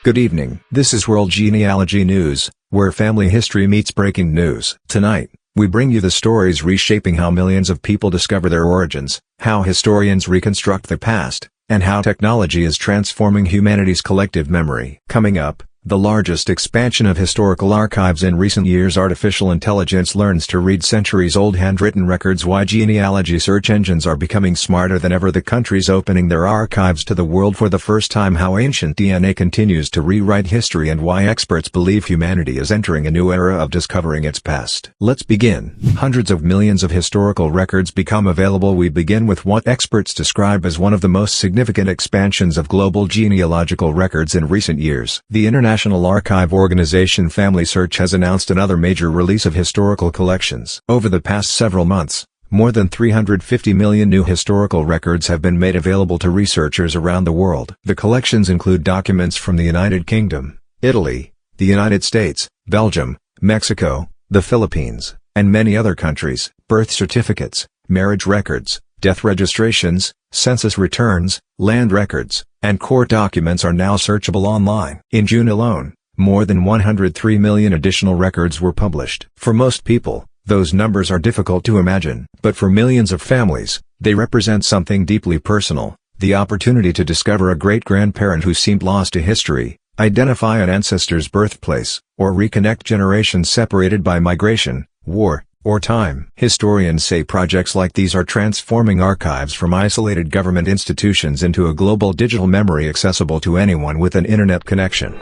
Good evening. This is World Genealogy News, where family history meets breaking news. Tonight, we bring you the stories reshaping how millions of people discover their origins, how historians reconstruct the past, and how technology is transforming humanity's collective memory. Coming up, the largest expansion of historical archives in recent years. Artificial intelligence learns to read centuries-old handwritten records. Why genealogy search engines are becoming smarter than ever. The countries opening their archives to the world for the first time. How ancient DNA continues to rewrite history, and why experts believe humanity is entering a new era of discovering its past. Let's begin. Hundreds of millions of historical records become available. We begin with what experts describe as one of the most significant expansions of global genealogical records in recent years. The International Archive Organization Family Search has announced another major release of historical collections. Over the past several months, more than 350 million new historical records have been made available to researchers around the world. The collections include documents from the United Kingdom, Italy, the United States, Belgium, Mexico, the Philippines, and many other countries. Birth certificates, marriage records, death registrations, census returns, land records, and court documents are now searchable online. In June alone, more than 103 million additional records were published. For most people, those numbers are difficult to imagine. But for millions of families, they represent something deeply personal: the opportunity to discover a great-grandparent who seemed lost to history, identify an ancestor's birthplace, or reconnect generations separated by migration, war, or time. Historians say projects like these are transforming archives from isolated government institutions into a global digital memory accessible to anyone with an internet connection.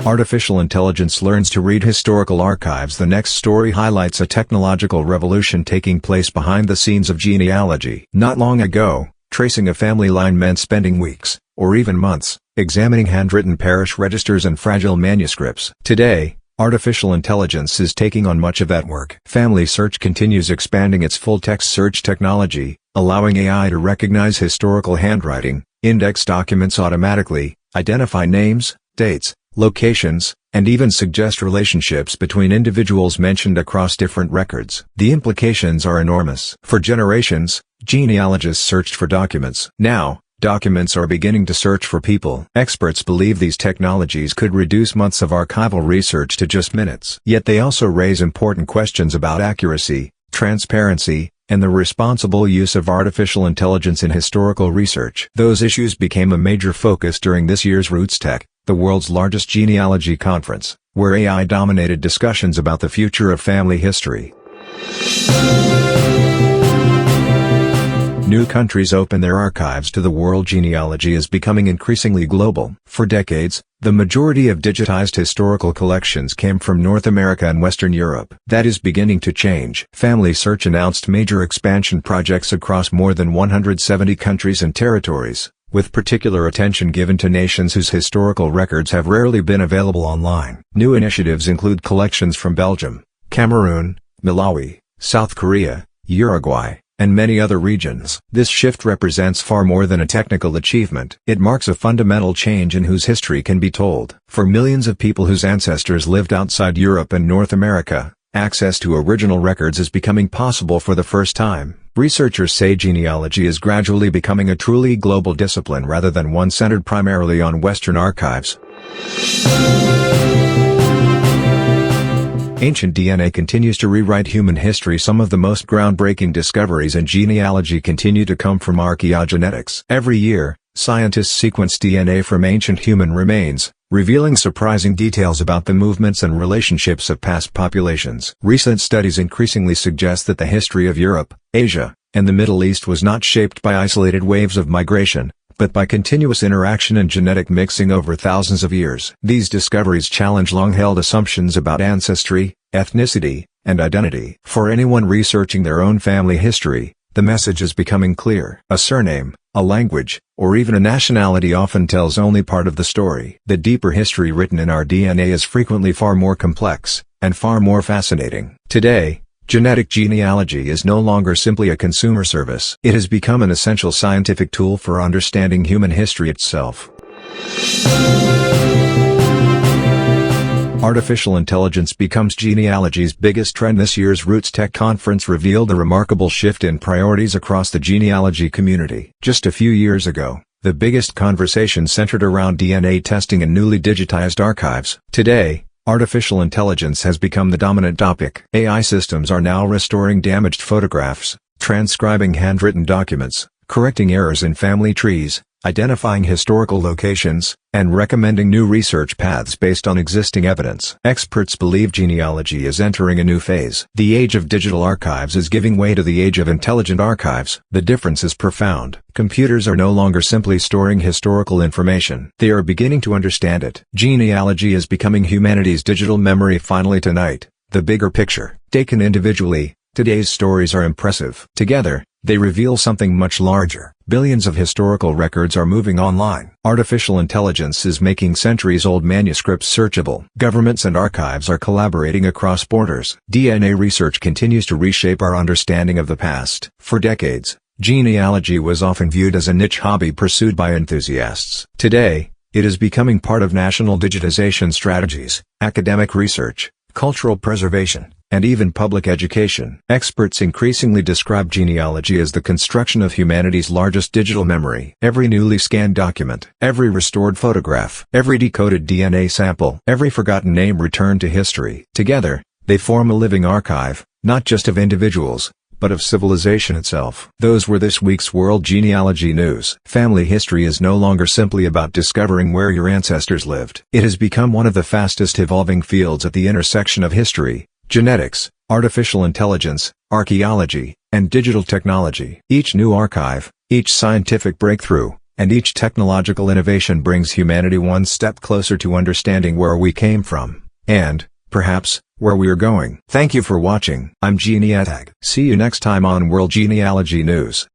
Artificial intelligence learns to read historical archives. The next story highlights a technological revolution taking place behind the scenes of genealogy. Not long ago, tracing a family line meant spending weeks, or even months, examining handwritten parish registers and fragile manuscripts. Today, artificial intelligence is taking on much of that work. Family Search continues expanding its full-text search technology, allowing AI to recognize historical handwriting, index documents automatically, identify names, dates, locations, and even suggest relationships between individuals mentioned across different records. The implications are enormous. For generations, genealogists searched for documents. Now, documents are beginning to search for people. Experts believe these technologies could reduce months of archival research to just minutes. Yet they also raise important questions about accuracy, transparency, and the responsible use of artificial intelligence in historical research. Those issues became a major focus during this year's RootsTech, the world's largest genealogy conference, where AI dominated discussions about the future of family history. New countries open their archives to the world. Genealogy is becoming increasingly global. For decades, the majority of digitized historical collections came from North America and Western Europe. That is beginning to change. Family Search announced major expansion projects across more than 170 countries and territories, with particular attention given to nations whose historical records have rarely been available online. New initiatives include collections from Belgium, Cameroon, Malawi, South Korea, Uruguay, and many other regions. This shift represents far more than a technical achievement. It marks a fundamental change in whose history can be told. For millions of people whose ancestors lived outside Europe and North America, access to original records is becoming possible for the first time. Researchers say genealogy is gradually becoming a truly global discipline rather than one centered primarily on Western archives. Ancient DNA continues to rewrite human history. Some of the most groundbreaking discoveries in genealogy continue to come from archaeogenetics. Every year, scientists sequence DNA from ancient human remains, revealing surprising details about the movements and relationships of past populations. Recent studies increasingly suggest that the history of Europe, Asia, and the Middle East was not shaped by isolated waves of migration, but by continuous interaction and genetic mixing over thousands of years. These discoveries challenge long-held assumptions about ancestry, ethnicity, and identity. For anyone researching their own family history, the message is becoming clear. A surname, a language, or even a nationality often tells only part of the story. The deeper history written in our DNA is frequently far more complex, and far more fascinating. Today, genetic genealogy is no longer simply a consumer service. It has become an essential scientific tool for understanding human history itself. Artificial intelligence becomes genealogy's biggest trend. This year's RootsTech conference revealed a remarkable shift in priorities across the genealogy community. Just a few years ago, the The biggest conversation centered around DNA testing and newly digitized archives. Today, artificial intelligence has become the dominant topic. AI systems are now restoring damaged photographs, transcribing handwritten documents, correcting errors in family trees, identifying historical locations, and recommending new research paths based on existing evidence. Experts believe genealogy is entering a new phase. The age of digital archives is giving way to the age of intelligent archives. The difference is profound. Computers are no longer simply storing historical information. They are beginning to understand it. Genealogy is becoming humanity's digital memory. Finally tonight, the bigger picture. Taken individually, today's stories are impressive. Together, they reveal something much larger. Billions of historical records are moving online. Artificial intelligence is making centuries-old manuscripts searchable. Governments and archives are collaborating across borders. DNA research continues to reshape our understanding of the past. For decades, genealogy was often viewed as a niche hobby pursued by enthusiasts. Today, it is becoming part of national digitization strategies, academic research, cultural preservation, and even public education. Experts increasingly describe genealogy as the construction of humanity's largest digital memory. Every newly scanned document, every restored photograph, every decoded DNA sample, every forgotten name returned to history. Together, they form a living archive, not just of individuals, but of civilization itself. Those were this week's World Genealogy News. Family history is no longer simply about discovering where your ancestors lived. It has become one of the fastest evolving fields at the intersection of history, genetics, artificial intelligence, archaeology, and digital technology. Each new archive, each scientific breakthrough, and each technological innovation brings humanity one step closer to understanding where we came from, and, perhaps, where we are going. Thank you for watching. I'm GeneTech. See you next time on World Genealogy News.